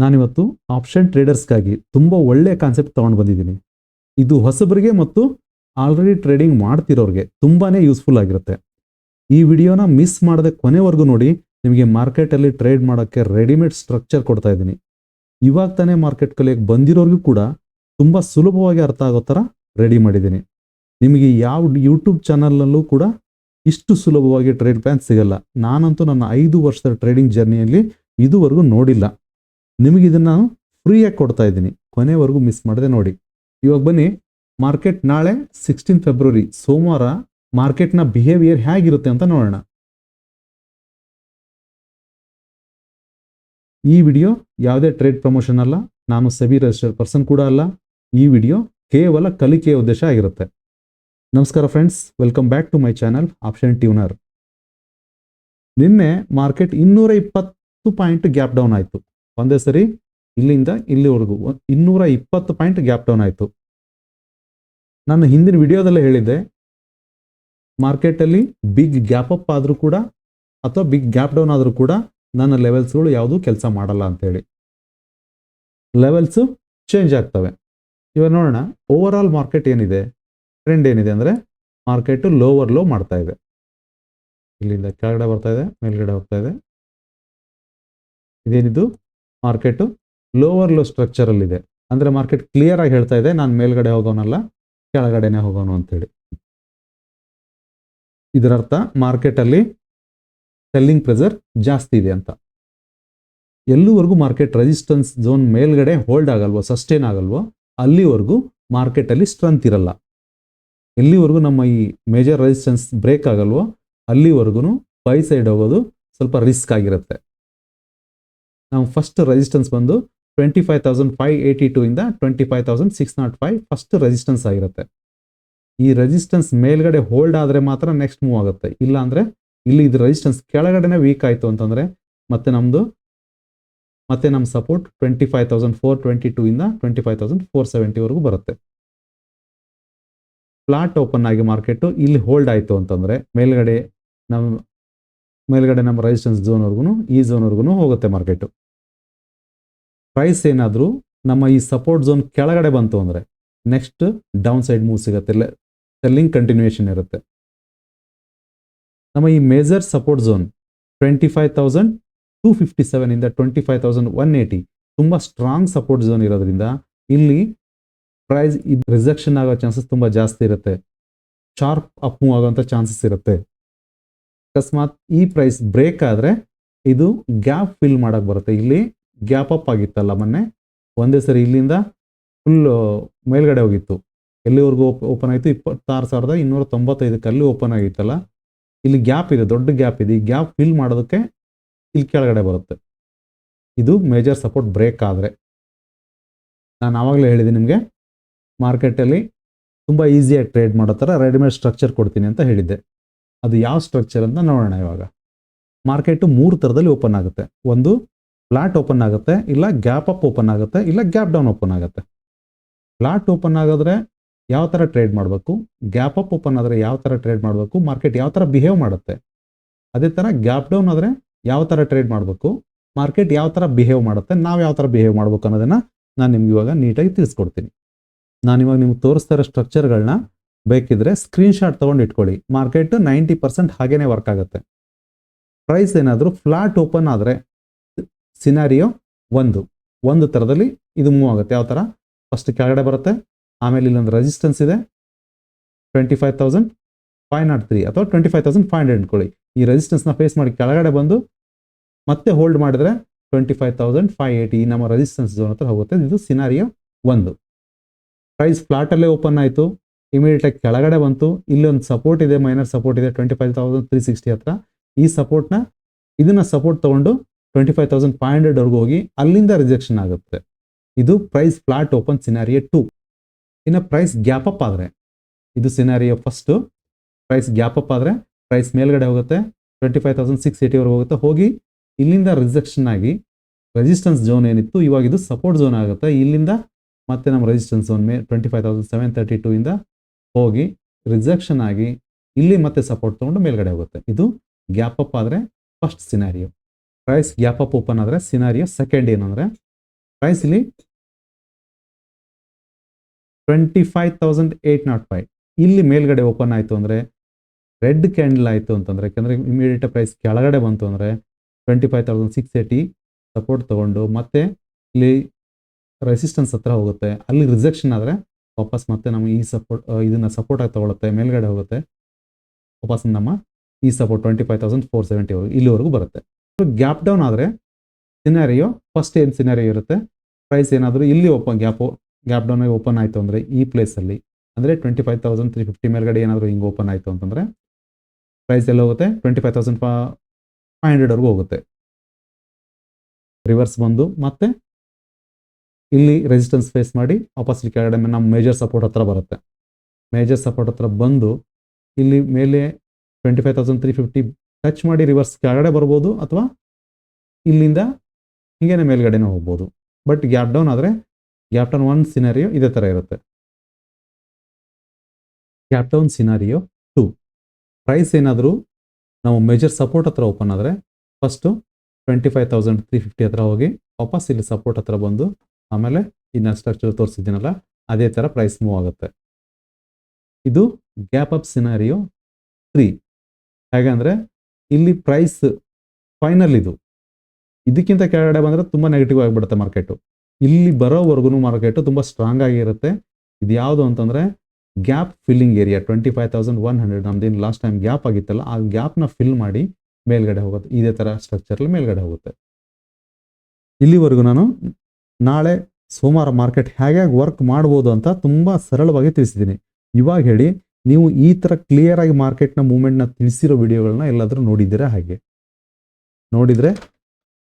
ನಾನಿವತ್ತು ಆಪ್ಷನ್ ಟ್ರೇಡರ್ಸ್ಗಾಗಿ ತುಂಬ ಒಳ್ಳೆಯ ಕಾನ್ಸೆಪ್ಟ್ ತೊಗೊಂಡು ಬಂದಿದ್ದೀನಿ. ಇದು ಹೊಸಬರಿಗೆ ಮತ್ತು ಆಲ್ರೆಡಿ ಟ್ರೇಡಿಂಗ್ ಮಾಡ್ತಿರೋರಿಗೆ ತುಂಬಾ ಯೂಸ್ಫುಲ್ ಆಗಿರುತ್ತೆ. ಈ ವಿಡಿಯೋನ ಮಿಸ್ ಮಾಡದೆ ಕೊನೆವರೆಗೂ ನೋಡಿ. ನಿಮಗೆ ಮಾರ್ಕೆಟಲ್ಲಿ ಟ್ರೇಡ್ ಮಾಡೋಕ್ಕೆ ರೆಡಿಮೇಡ್ ಸ್ಟ್ರಕ್ಚರ್ ಕೊಡ್ತಾ ಇದ್ದೀನಿ. ಇವಾಗ ತಾನೇ ಮಾರ್ಕೆಟ್ ಕಲಿಯೋಕ್ಕೆ ಬಂದಿರೋರಿಗೂ ಕೂಡ ತುಂಬ ಸುಲಭವಾಗಿ ಅರ್ಥ ಆಗೋ ಥರ ರೆಡಿ ಮಾಡಿದ್ದೀನಿ. ನಿಮಗೆ ಯಾವ ಯೂಟ್ಯೂಬ್ ಚಾನಲ್ನಲ್ಲೂ ಕೂಡ ಇಷ್ಟು ಸುಲಭವಾಗಿ ಟ್ರೇಡ್ ಪ್ಲಾನ್ ಸಿಗಲ್ಲ. ನಾನಂತೂ ನನ್ನ 5 ವರ್ಷದ ಟ್ರೇಡಿಂಗ್ ಜರ್ನಿಯಲ್ಲಿ ಇದುವರೆಗೂ ನೋಡಿಲ್ಲ. ನಿಮಗೆ ಇದನ್ನು ಫ್ರೀಯಾಗಿ ಕೊಡ್ತಾ ಇದ್ದೀನಿ, ಕೊನೆವರೆಗೂ ಮಿಸ್ ಮಾಡದೆ ನೋಡಿ. ಇವಾಗ ಬನ್ನಿ, ಮಾರ್ಕೆಟ್ ನಾಳೆ 16 ಫೆಬ್ರವರಿ ಸೋಮವಾರ ಮಾರ್ಕೆಟ್ನ ಬಿಹೇವಿಯರ್ ಹೇಗಿರುತ್ತೆ ಅಂತ ನೋಡೋಣ. ಈ ವಿಡಿಯೋ ಯಾವುದೇ ಟ್ರೇಡ್ ಪ್ರಮೋಷನ್ ಅಲ್ಲ, ನಾನು ಸೆಬಿ ರಿಜಿಸ್ಟರ್ಡ್ ಪರ್ಸನ್ ಕೂಡ ಅಲ್ಲ. ಈ ವಿಡಿಯೋ ಕೇವಲ ಕಲಿಕೆಯ ಉದ್ದೇಶ ಆಗಿರುತ್ತೆ. ನಮಸ್ಕಾರ friends, welcome back to my channel option tuner. ನಿನ್ನೆ ಮಾರ್ಕೆಟ್ 220 ಪಾಯಿಂಟ್ ಗ್ಯಾಪ್ ಡೌನ್ ಆಯಿತು. ಒಂದೇ ಸರಿ ಇಲ್ಲಿಂದ ಇಲ್ಲಿವರೆಗೂ 220 ಪಾಯಿಂಟ್ ಗ್ಯಾಪ್ ಡೌನ್ ಆಯಿತು. ನಾನು ಹಿಂದಿನ ವಿಡಿಯೋದಲ್ಲೇ ಹೇಳಿದ್ದೆ, ಮಾರ್ಕೆಟಲ್ಲಿ ಬಿಗ್ ಗ್ಯಾಪ್ ಅಪ್ ಆದರೂ ಕೂಡ ಅಥವಾ ಬಿಗ್ ಗ್ಯಾಪ್ ಡೌನ್ ಆದರೂ ಕೂಡ ನನ್ನ ಲೆವೆಲ್ಸ್ಗಳು ಯಾವುದೂ ಕೆಲಸ ಮಾಡಲ್ಲ ಅಂತೇಳಿ. ಲೆವೆಲ್ಸು ಚೇಂಜ್ ಆಗ್ತವೆ. ಇವಾಗ ನೋಡೋಣ, ಓವರ್ ಆಲ್ ಮಾರ್ಕೆಟ್ ಏನಿದೆ, ಟ್ರೆಂಡ್ ಏನಿದೆ ಅಂದರೆ ಮಾರ್ಕೆಟು ಲೋವರ್ ಲೋ ಮಾಡ್ತಾ ಇದೆ. ಇಲ್ಲಿಂದ ಕೆಳಗಡೆ ಬರ್ತಾ ಇದೆ, ಮೇಲ್ಗಡೆ ಹೋಗ್ತಾ ಇದೆ. ಇದೇನಿದು, ಮಾರ್ಕೆಟು ಲೋವರ್ ಲೋ ಸ್ಟ್ರಕ್ಚರಲ್ಲಿದೆ. ಅಂದರೆ ಮಾರ್ಕೆಟ್ ಕ್ಲಿಯರ್ ಆಗಿ ಹೇಳ್ತಾ ಇದೆ, ನಾನು ಮೇಲ್ಗಡೆ ಹೋಗೋನಲ್ಲ ಕೆಳಗಡೆನೆ ಹೋಗೋನು ಅಂತೇಳಿ. ಇದರರ್ಥ ಮಾರ್ಕೆಟಲ್ಲಿ ಸೆಲ್ಲಿಂಗ್ ಪ್ರೆಷರ್ ಜಾಸ್ತಿ ಇದೆ ಅಂತ. ಎಲ್ಲಿವರೆಗೂ ಮಾರ್ಕೆಟ್ ರೆಸಿಸ್ಟೆನ್ಸ್ ಝೋನ್ ಮೇಲ್ಗಡೆ ಹೋಲ್ಡ್ ಆಗಲ್ವೋ, ಸಸ್ಟೇನ್ ಆಗಲ್ವೋ, ಅಲ್ಲಿವರೆಗೂ ಮಾರ್ಕೆಟಲ್ಲಿ ಸ್ಟ್ರೆಂತ್ ಇರಲ್ಲ. ಎಲ್ಲಿವರೆಗೂ ನಮ್ಮ ಈ ಮೇಜರ್ ರೆಸಿಸ್ಟೆನ್ಸ್ ಬ್ರೇಕ್ ಆಗಲ್ವೋ ಅಲ್ಲಿವರೆಗೂ ಬೈ ಸೈಡ್ ಹೋಗೋದು ಸ್ವಲ್ಪ ರಿಸ್ಕ್ ಆಗಿರುತ್ತೆ. ನಾವು ಫಸ್ಟ್ ರೆಸಿಸ್ಟೆನ್ಸ್ ಬಂದು 25,582 ಇಂದ 25,605 ಫಸ್ಟ್ ರೆಸಿಸ್ಟೆನ್ಸ್ ಆಗಿರುತ್ತೆ. ಈ ರೆಸಿಸ್ಟೆನ್ಸ್ ಮೇಲ್ಗಡೆ ಹೋಲ್ಡ್ ಆದರೆ ಮಾತ್ರ ನೆಕ್ಸ್ಟ್ ಮೂವ್ ಆಗುತ್ತೆ. ಇಲ್ಲ ಅಂದರೆ ಇಲ್ಲಿ ಇದು ರೆಸಿಸ್ಟೆನ್ಸ್ ಕೆಳಗಡೆನೆ ವೀಕ್ ಆಯಿತು ಅಂತಂದರೆ ಮತ್ತೆ ನಮ್ಮ ಸಪೋರ್ಟ್ 25,422 ಇಂದ 25,470 ಬರುತ್ತೆ. ಫ್ಲಾಟ್ ಓಪನ್ ಆಗಿ ಮಾರ್ಕೆಟು ಇಲ್ಲಿ ಹೋಲ್ಡ್ ಆಯಿತು ಅಂತಂದರೆ ಮೇಲ್ಗಡೆ ನಮ್ಮ ರೆಸಿಸ್ಟೆನ್ಸ್ ಝೋನ್ವರೆಗೂ ಈ ಝೋನ್ವರೆಗೂ ಹೋಗುತ್ತೆ ಮಾರ್ಕೆಟು. ಪ್ರೈಸ್ ಏನಾದರೂ ನಮ್ಮ ಈ ಸಪೋರ್ಟ್ ಝೋನ್ ಕೆಳಗಡೆ ಬಂತು ಅಂದರೆ ನೆಕ್ಸ್ಟ್ ಡೌನ್ ಸೈಡ್ ಮೂವ್ ಸಿಗುತ್ತೆ, ಸೆಲ್ಲಿಂಗ್ ಕಂಟಿನ್ಯೂಯೇಷನ್ ಇರುತ್ತೆ. ನಮ್ಮ ಈ ಮೇಜರ್ ಸಪೋರ್ಟ್ ಝೋನ್ 25,257 ಇಂದ 25,180 ತುಂಬ ಸ್ಟ್ರಾಂಗ್ ಸಪೋರ್ಟ್ ಝೋನ್ ಇರೋದ್ರಿಂದ ಇಲ್ಲಿ ಪ್ರೈಸ್ ರಿಜೆಕ್ಷನ್ ಆಗೋ ಚಾನ್ಸಸ್ ತುಂಬ ಜಾಸ್ತಿ ಇರುತ್ತೆ. ಶಾರ್ಪ್ ಅಪ್ ಮೂವ್ ಆಗೋಂಥ ಚಾನ್ಸಸ್ ಇರುತ್ತೆ. ಅಕಸ್ಮಾತ್ ಈ ಪ್ರೈಸ್ ಬ್ರೇಕ್ ಆದರೆ ಇದು ಗ್ಯಾಪ್ ಫಿಲ್ ಮಾಡೋಕ್ಕೆ ಬರುತ್ತೆ. ಇಲ್ಲಿ ಗ್ಯಾಪ್ ಅಪ್ ಆಗಿತ್ತಲ್ಲ ಮೊನ್ನೆ, ಒಂದೇ ಸರಿ ಇಲ್ಲಿಂದ ಫುಲ್ ಮೇಲ್ಗಡೆ ಹೋಗಿತ್ತು. ಎಲ್ಲಿವರೆಗೂ ಓಪನ್ ಆಯಿತು, 26,295 ಅಲ್ಲಿ ಓಪನ್ ಆಗಿತ್ತಲ್ಲ. ಇಲ್ಲಿ ಗ್ಯಾಪ್ ಇದೆ, ದೊಡ್ಡ ಗ್ಯಾಪ್ ಇದೆ. ಈ ಗ್ಯಾಪ್ ಫಿಲ್ ಮಾಡೋದಕ್ಕೆ ಇಲ್ಲಿ ಕೆಳಗಡೆ ಬರುತ್ತೆ. ಇದು ಮೇಜರ್ ಸಪೋರ್ಟ್ ಬ್ರೇಕ್ ಆದರೆ. ನಾನು ಆವಾಗಲೇ ಹೇಳಿದ್ದೀನಿ ನಿಮಗೆ, ಮಾರ್ಕೆಟಲ್ಲಿ ತುಂಬ ಈಸಿಯಾಗಿ ಟ್ರೇಡ್ ಮಾಡೋ ಥರ ರೆಡಿಮೇಡ್ ಸ್ಟ್ರಕ್ಚರ್ ಕೊಡ್ತೀನಿ ಅಂತ ಹೇಳಿದ್ದೆ. ಅದು ಯಾವ ಸ್ಟ್ರಕ್ಚರ್ ಅಂತ ನೋಡೋಣ. ಇವಾಗ ಮಾರ್ಕೆಟು 3 ಥರದಲ್ಲಿ ಓಪನ್ ಆಗುತ್ತೆ. ಒಂದು ಫ್ಲಾಟ್ ಓಪನ್ ಆಗುತ್ತೆ, ಇಲ್ಲ ಗ್ಯಾಪ್ ಅಪ್ ಓಪನ್ ಆಗುತ್ತೆ, ಇಲ್ಲ ಗ್ಯಾಪ್ ಡೌನ್ ಓಪನ್ ಆಗುತ್ತೆ. ಫ್ಲಾಟ್ ಓಪನ್ ಆಗಿದ್ರೆ ಯಾವ ಥರ ಟ್ರೇಡ್ ಮಾಡಬೇಕು, ಗ್ಯಾಪ್ ಅಪ್ ಓಪನ್ ಆದರೆ ಯಾವ ಥರ ಟ್ರೇಡ್ ಮಾಡಬೇಕು, ಮಾರ್ಕೆಟ್ ಯಾವ ಥರ ಬಿಹೇವ್ ಮಾಡುತ್ತೆ. ಅದೇ ಥರ ಗ್ಯಾಪ್ ಡೌನ್ ಆದರೆ ಯಾವ ಥರ ಟ್ರೇಡ್ ಮಾಡಬೇಕು, ಮಾರ್ಕೆಟ್ ಯಾವ ಥರ ಬಿಹೇವ್ ಮಾಡುತ್ತೆ, ನಾವು ಯಾವ ಥರ ಬಿಹೇವ್ ಮಾಡಬೇಕು ಅನ್ನೋದನ್ನು ನಾನು ನಿಮ್ಗೆ ಇವಾಗ ನೀಟಾಗಿ ತಿಳಿಸ್ಕೊಡ್ತೀನಿ. ನಾನಿವಾಗ ನಿಮ್ಗೆ ತೋರಿಸ್ತಾ ಇರೋ ಸ್ಟ್ರಕ್ಚರ್ಗಳನ್ನ ಬೇಕಿದ್ರೆ ಸ್ಕ್ರೀನ್ಶಾಟ್ ತೊಗೊಂಡು ಇಟ್ಕೊಳ್ಳಿ. ಮಾರ್ಕೆಟ್ 90% ಹಾಗೇನೆ ವರ್ಕ್ ಆಗುತ್ತೆ. ಪ್ರೈಸ್ ಏನಾದರೂ ಫ್ಲಾಟ್ ಓಪನ್ ಆದರೆ ಸಿನಾರಿಯೋ ಒಂದು ಥರದಲ್ಲಿ ಇದು ಮೂವ್ ಆಗುತ್ತೆ. ಯಾವ ಥರ, ಫಸ್ಟ್ ಕೆಳಗಡೆ ಬರುತ್ತೆ, ಆಮೇಲೆ ಇಲ್ಲೊಂದು ರೆಸಿಸ್ಟೆನ್ಸ್ ಇದೆ 25,503 ಅಥವಾ 25,500 ಇಟ್ಕೊಳ್ಳಿ. ಈ ರೆಸಿಸ್ಟೆನ್ಸ್ನ ಫೇಸ್ ಮಾಡಿ ಕೆಳಗಡೆ ಬಂದು ಮತ್ತೆ ಹೋಲ್ಡ್ ಮಾಡಿದ್ರೆ 25,580 ನಮ್ಮ ರೆಸಿಸ್ಟೆನ್ಸ್ ಝೋನ್ ಹತ್ರ ಹೋಗುತ್ತೆ. ಇದು ಸಿನಾರಿಯೋ 1. ಪ್ರೈಸ್ ಫ್ಲಾಟಲ್ಲೇ ಓಪನ್ ಆಯಿತು, ಇಮಿಡಿಯೇಟಾಗಿ ಕೆಳಗಡೆ ಬಂತು. ಇಲ್ಲೊಂದು ಸಪೋರ್ಟ್ ಇದೆ, ಮೈನರ್ ಸಪೋರ್ಟ್ ಇದೆ 25,360 ಹತ್ರ. ಈ ಇದನ್ನು ಸಪೋರ್ಟ್ ತೊಗೊಂಡು 25,500 ಹೋಗಿ ಅಲ್ಲಿಂದ ರಿಜೆಕ್ಷನ್ ಆಗುತ್ತೆ. ಇದು ಪ್ರೈಸ್ ಫ್ಲಾಟ್ ಓಪನ್ ಸಿನಾರಿಯೋ 2. ಇನ್ನು ಪ್ರೈಸ್ ಗ್ಯಾಪ್ ಅಪ್ ಆದರೆ, ಇದು scenario first. Price gap up ಆದರೆ ಪ್ರೈಸ್ ಮೇಲ್ಗಡೆ ಹೋಗುತ್ತೆ, 25,680 ಹೋಗುತ್ತೆ. ಹೋಗಿ ಇಲ್ಲಿಂದ ರಿಜೆಕ್ಷನ್ ಆಗಿ ರೆಸಿಸ್ಟೆನ್ಸ್ ಝೋನ್ ಏನಿತ್ತು ಇವಾಗ ಇದು ಸಪೋರ್ಟ್ ಝೋನ್ ಆಗುತ್ತೆ. ಇಲ್ಲಿಂದ ಮತ್ತೆ ನಮ್ಮ ರೆಸಿಸ್ಟೆನ್ಸ್ ಝೋನ್ 25,732 ಇಂದ ಹೋಗಿ ರಿಜೆಕ್ಷನ್ ಆಗಿ ಇಲ್ಲಿ ಮತ್ತೆ ಸಪೋರ್ಟ್ ತೊಗೊಂಡು ಮೇಲ್ಗಡೆ ಹೋಗುತ್ತೆ. ಇದು ಗ್ಯಾಪ್ ಅಪ್ ಆದರೆ first scenario. Price gap up open ಆದರೆ ಸಿನಾರಿಯೋ ಸೆಕೆಂಡ್ ಏನಂದರೆ ಪ್ರೈಸ್ ಇಲ್ಲಿ 25,805 ಇಲ್ಲಿ ಮೇಲ್ಗಡೆ ಓಪನ್ ಆಯಿತು ಅಂದರೆ ರೆಡ್ ಕ್ಯಾಂಡಲ್ ಆಯಿತು ಅಂತಂದರೆ, ಯಾಕಂದರೆ ಇಮಿಡಿಯೇಟ್ ಪ್ರೈಸ್ ಕೆಳಗಡೆ ಬಂತು ಅಂದರೆ 25,680 ಸಪೋರ್ಟ್ ತೊಗೊಂಡು ಮತ್ತೆ ಇಲ್ಲಿ ರೆಸಿಸ್ಟೆನ್ಸ್ ಹತ್ರ ಹೋಗುತ್ತೆ. ಅಲ್ಲಿ ರಿಜೆಕ್ಷನ್ ಆದರೆ ವಾಪಸ್ ಮತ್ತೆ ನಮ್ಮ ಈ ಸಪೋರ್ಟ್ ಇದನ್ನು ಸಪೋರ್ಟ್ ಆಗಿ ತೊಗೊಳುತ್ತೆ, ಮೇಲ್ಗಡೆ ಹೋಗುತ್ತೆ, ವಾಪಸ್ ನಮ್ಮ ಈ ಸಪೋರ್ಟ್ 25,470 ಇಲ್ಲಿವರೆಗೂ ಬರುತ್ತೆ. ಗ್ಯಾಪ್ ಡೌನ್ ಆದರೆ ಸಿನಾರಿಯೋ ಫಸ್ಟ್ ಏನು ಸಿನಾರಿಯೋ ಇರುತ್ತೆ, ಪ್ರೈಸ್ ಏನಾದರೂ ಇಲ್ಲಿ ಗ್ಯಾಪ್ ಡೌನ್ ಆಗಿ ಓಪನ್ ಆಯಿತು ಅಂದರೆ ಈ ಪ್ಲೇಸಲ್ಲಿ ಅಂದರೆ 25,350 ಮೇಲ್ಗಡೆ ಏನಾದರೂ ಹಿಂಗೆ ಓಪನ್ ಆಯಿತು ಅಂತಂದರೆ ಪ್ರೈಸ್ ಎಲ್ಲ ಹೋಗುತ್ತೆ 25,500ವರೆಗೂ ಹೋಗುತ್ತೆ. ರಿವರ್ಸ್ ಬಂದು ಮತ್ತೆ ಇಲ್ಲಿ ರೆಸಿಸ್ಟೆನ್ಸ್ ಫೇಸ್ ಮಾಡಿ ವಾಪಸ್ ಕೆಳಗಡೆ ನಮ್ಮ ಮೇಜರ್ ಸಪೋರ್ಟ್ ಹತ್ರ ಬರುತ್ತೆ. ಮೇಜರ್ ಸಪೋರ್ಟ್ ಹತ್ರ ಬಂದು ಇಲ್ಲಿ ಮೇಲೆ 25,350 ಟಚ್ ಮಾಡಿ ರಿವರ್ಸ್ ಕೆಳಗಡೆ ಬರ್ಬೋದು, ಅಥವಾ ಇಲ್ಲಿಂದ ಹಿಂಗೇನೆ ಮೇಲ್ಗಡೆನೇ ಹೋಗ್ಬೋದು. ಬಟ್ ಗ್ಯಾಪ್ ಡೌನ್ ಆದರೆ ಗ್ಯಾಪ್ ಡೌನ್ 1 ಸಿನಾರಿಯೋ ಇದೇ ಥರ ಇರುತ್ತೆ. ಗ್ಯಾಪ್ ಡೌನ್ ಸಿನಾರಿಯೋ 2 ಪ್ರೈಸ್ ಏನಾದರೂ ನಾವು ಮೇಜರ್ ಸಪೋರ್ಟ್ ಹತ್ರ ಓಪನ್ ಆದರೆ ಫಸ್ಟು 25,350 ಹತ್ರ ಹೋಗಿ ವಾಪಸ್ ಇಲ್ಲಿ ಸಪೋರ್ಟ್ ಹತ್ರ ಬಂದು ಆಮೇಲೆ ಇನ್ನು ಸ್ಟ್ರಕ್ಚರ್ ತೋರಿಸಿದ್ದೀನಲ್ಲ ಅದೇ ಥರ ಪ್ರೈಸ್ ಮೂವ್ ಆಗುತ್ತೆ. ಇದು ಗ್ಯಾಪ್ ಅಪ್ ಸಿನಾರಿಯೋ 3. ಹೇಗಂದರೆ ಇಲ್ಲಿ ಪ್ರೈಸ್ ಫೈನಲ್ ಇದಕ್ಕಿಂತ ಕೆಳಗಡೆ ಬಂದರೆ ತುಂಬ ನೆಗೆಟಿವ್ ಆಗಿಬಿಡುತ್ತೆ ಮಾರ್ಕೆಟು. ಇಲ್ಲಿ ಬರೋವರೆಗೂ ಮಾರ್ಕೆಟು ತುಂಬ ಸ್ಟ್ರಾಂಗ್ ಆಗಿರುತ್ತೆ. ಇದು ಯಾವುದು ಅಂತಂದರೆ ಗ್ಯಾಪ್ ಫಿಲ್ಲಿಂಗ್ ಏರಿಯಾ 25,100 ನಮ್ದೇನು ಲಾಸ್ಟ್ ಟೈಮ್ ಗ್ಯಾಪ್ ಆಗಿತ್ತಲ್ಲ ಆ ಗ್ಯಾಪ್ನ ಫಿಲ್ ಮಾಡಿ ಮೇಲ್ಗಡೆ ಹೋಗುತ್ತೆ. ಇದೇ ಥರ ಸ್ಟ್ರಕ್ಚರಲ್ಲಿ ಮೇಲ್ಗಡೆ ಹೋಗುತ್ತೆ. ಇಲ್ಲಿವರೆಗೂ ನಾನು ನಾಳೆ ಸೋಮವಾರ ಮಾರ್ಕೆಟ್ ಹೇಗೆ ವರ್ಕ್ ಮಾಡ್ಬೋದು ಅಂತ ತುಂಬ ಸರಳವಾಗಿ ತಿಳಿಸಿದ್ದೀನಿ. ಇವಾಗ ಹೇಳಿ, ನೀವು ಈ ಥರ ಕ್ಲಿಯರಾಗಿ ಮಾರ್ಕೆಟ್ನ ಮೂವ್ಮೆಂಟ್ನ ತಿಳಿಸಿರೋ ವಿಡಿಯೋಗಳನ್ನ ಎಲ್ಲಾದರೂ ನೋಡಿದ್ದೀರಾ? ಹಾಗೆ ನೋಡಿದರೆ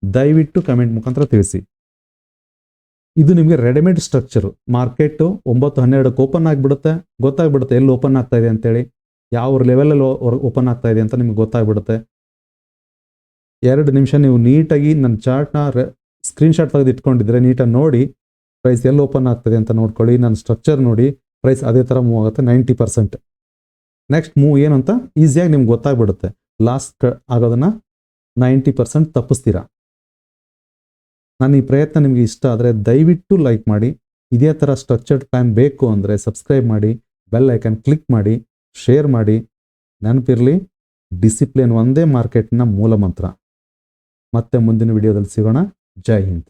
ದಯವಿಟ್ಟು ಕಮೆಂಟ್ ಮುಖಾಂತರ ತಿಳಿಸಿ. ಇದು ನಿಮಗೆ ರೆಡಿಮೇಡ್ ಸ್ಟ್ರಕ್ಚರು. ಮಾರ್ಕೆಟು 9-12 ಓಪನ್ ಆಗಿಬಿಡುತ್ತೆ, ಗೊತ್ತಾಗ್ಬಿಡುತ್ತೆ ಎಲ್ಲಿ ಓಪನ್ ಆಗ್ತಾ ಇದೆ ಅಂತೇಳಿ, ಯಾವ ಲೆವೆಲಲ್ಲಿ ಓಪನ್ ಆಗ್ತಾ ಇದೆ ಅಂತ ನಿಮ್ಗೆ ಗೊತ್ತಾಗ್ಬಿಡುತ್ತೆ. 2 ನಿಮಿಷ ನೀವು ನೀಟಾಗಿ ನನ್ನ ಚಾರ್ಟ್ನ ಸ್ಕ್ರೀನ್ಶಾಟ್ ತೆಗೆದು ಇಟ್ಕೊಂಡಿದ್ರೆ ನೀಟಾಗಿ ನೋಡಿ ಪ್ರೈಸ್ ಎಲ್ಲಿ ಓಪನ್ ಆಗ್ತದೆ ಅಂತ ನೋಡ್ಕೊಳ್ಳಿ. ನನ್ನ ಸ್ಟ್ರಕ್ಚರ್ ನೋಡಿ, ಪ್ರೈಸ್ ಅದೇ ಥರ ಮೂವ್ ಆಗುತ್ತೆ 90%. ನೆಕ್ಸ್ಟ್ ಮೂವ್ ಏನು ಅಂತ ಈಸಿಯಾಗಿ ನಿಮ್ಗೆ ಗೊತ್ತಾಗ್ಬಿಡುತ್ತೆ. ಲಾಸ್ ಆಗೋದನ್ನು 90% ತಪ್ಪಿಸ್ತೀರಾ. ನಾನು ಈ ಪ್ರಯತ್ನ ನಿಮಗೆ ಇಷ್ಟ ಆದರೆ ದಯವಿಟ್ಟು ಲೈಕ್ ಮಾಡಿ. ಇದೇ ಥರ ಸ್ಟ್ರಕ್ಚರ್ಡ್ ಪ್ಲ್ಯಾನ್ ಬೇಕು ಅಂದರೆ ಸಬ್ಸ್ಕ್ರೈಬ್ ಮಾಡಿ, ಬೆಲ್ ಐಕನ್ ಕ್ಲಿಕ್ ಮಾಡಿ, ಶೇರ್ ಮಾಡಿ. ನೆನಪಿರಲಿ, ಡಿಸಿಪ್ಲಿನ್ ಒಂದೇ ಮಾರ್ಕೆಟ್ನ ಮೂಲ ಮಂತ್ರ. ಮತ್ತೆ ಮುಂದಿನ ವಿಡಿಯೋದಲ್ಲಿ ಸಿಗೋಣ. ಜೈ ಹಿಂದ್.